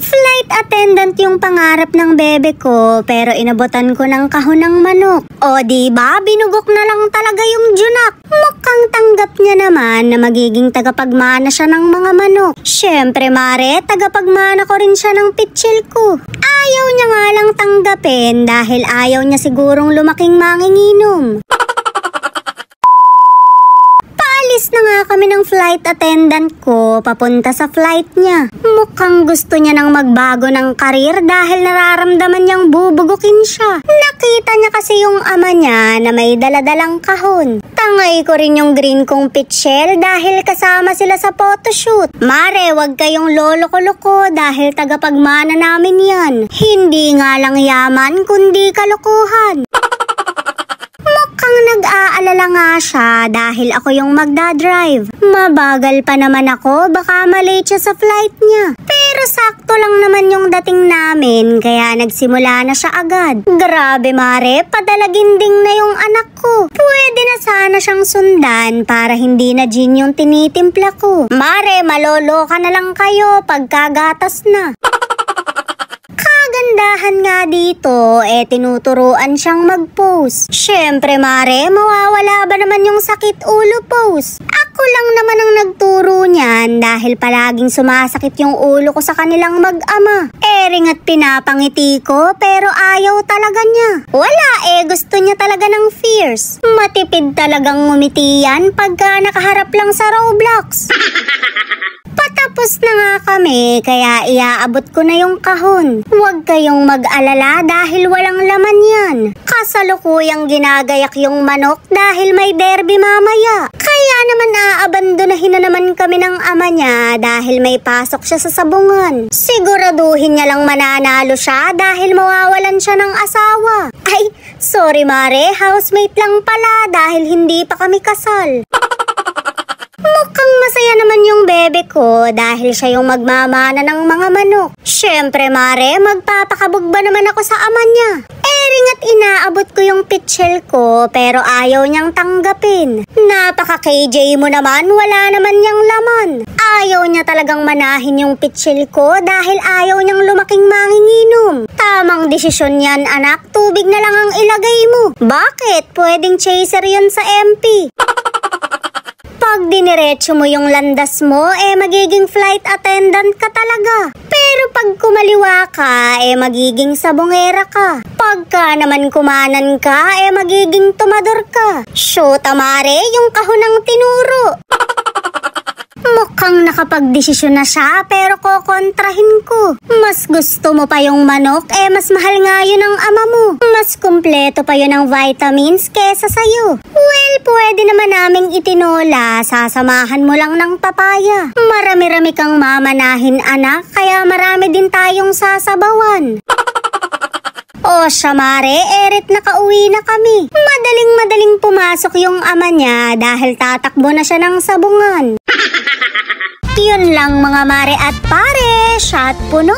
Flight attendant yung pangarap ng bebe ko, pero inabutan ko ng kahon ng manok. O diba, binugok na lang talaga yung junak. Mukhang tanggap niya naman na magiging tagapagmana siya ng mga manok. Syempre mare, tagapagmana ko rin siya ng pitsil ko. Ayaw niya nga lang tanggapin dahil ayaw niya sigurong lumaking manginginom. Paalis na nga kami ng flight attendant ko papunta sa flight niya. Mukhang gusto niya nang magbago ng karir dahil nararamdaman niyang bubugukin siya. Nakita niya kasi yung ama niya na may daladalang kahon. Tangay ko rin yung green kong pitchel dahil kasama sila sa photoshoot. Mare, wag kayong lolo-loko dahil tagapagmana namin yan. Hindi nga lang yaman kundi kalokohan. Mukhang nag-aalala nga siya dahil ako yung magdadrive. Mabagal pa naman ako, baka malate siya sa flight niya. Pero sakto lang naman yung dating namin, kaya nagsimula na siya agad. Grabe mare, padalaginding na yung anak ko. Pwede na sana siyang sundan para hindi na gin yung tinitimpla ko. Mare, maloloka na lang kayo pagkagatas na. Kagandahan nga dito, tinuturuan siyang mag-pose. Syempre mare, mawawala ba naman yung sakit ulo pose? Ako lang naman ang nagturo niyan dahil palaging sumasakit yung ulo ko sa kanilang mag-ama. Ring at pinapangiti ko pero ayaw talaga niya. Wala gusto niya talaga ng fierce. Matipid talagang ngumiti yan pagka nakaharap lang sa Roblox. Patapos na nga kami, kaya iaabot ko na yung kahon. Huwag kayong mag-alala dahil walang laman yan. Kasalukuyang ginagayak yung manok dahil may derby mamaya. Kaya naman aabandonahin na naman kami ng ama niya dahil may pasok siya sa sabungan. Siguraduhin niya lang mananalo siya dahil mawawalan siya ng asawa. Ay, sorry mare, housemate lang pala dahil hindi pa kami kasal. Mukhang masaya naman yung bebe ko dahil siya yung magmamana ng mga manok. Syempre mare, magpapakabog ba naman ako sa ama niya? Ring at inaabot ko yung pitchel ko pero ayaw niyang tanggapin. Napaka-KJ mo naman, wala naman niyang laman. Ayaw niya talagang manahin yung pitchel ko dahil ayaw niyang lumaking manginginom. Tamang desisyon yan anak, tubig na lang ang ilagay mo. Bakit? Pwedeng chaser yun sa MP. Pag diniretso mo yung landas mo, magiging flight attendant ka talaga. Pero pag kumaliwa ka, magiging sabongera ka. Pagka naman kumanan ka, magiging tumador ka. Shoot, mare, yung kahon ng tinuro. Mukhang nakapagdesisyon na siya pero kokontrahin ko. Mas gusto mo pa yung manok, mas mahal nga yun ang ama mo. Mas kumpleto pa yun ng vitamins kesa sa'yo. Well, pwede naman naming itinola, sasamahan mo lang ng papaya. Marami-rami kang mamanahin anak, kaya marami din tayong sasabawan. O siya mare, nakauwi na kami. Madaling pumasok yung ama niya dahil tatakbo na siya ng sabungan. Yun lang mga mare at pare, shot puno.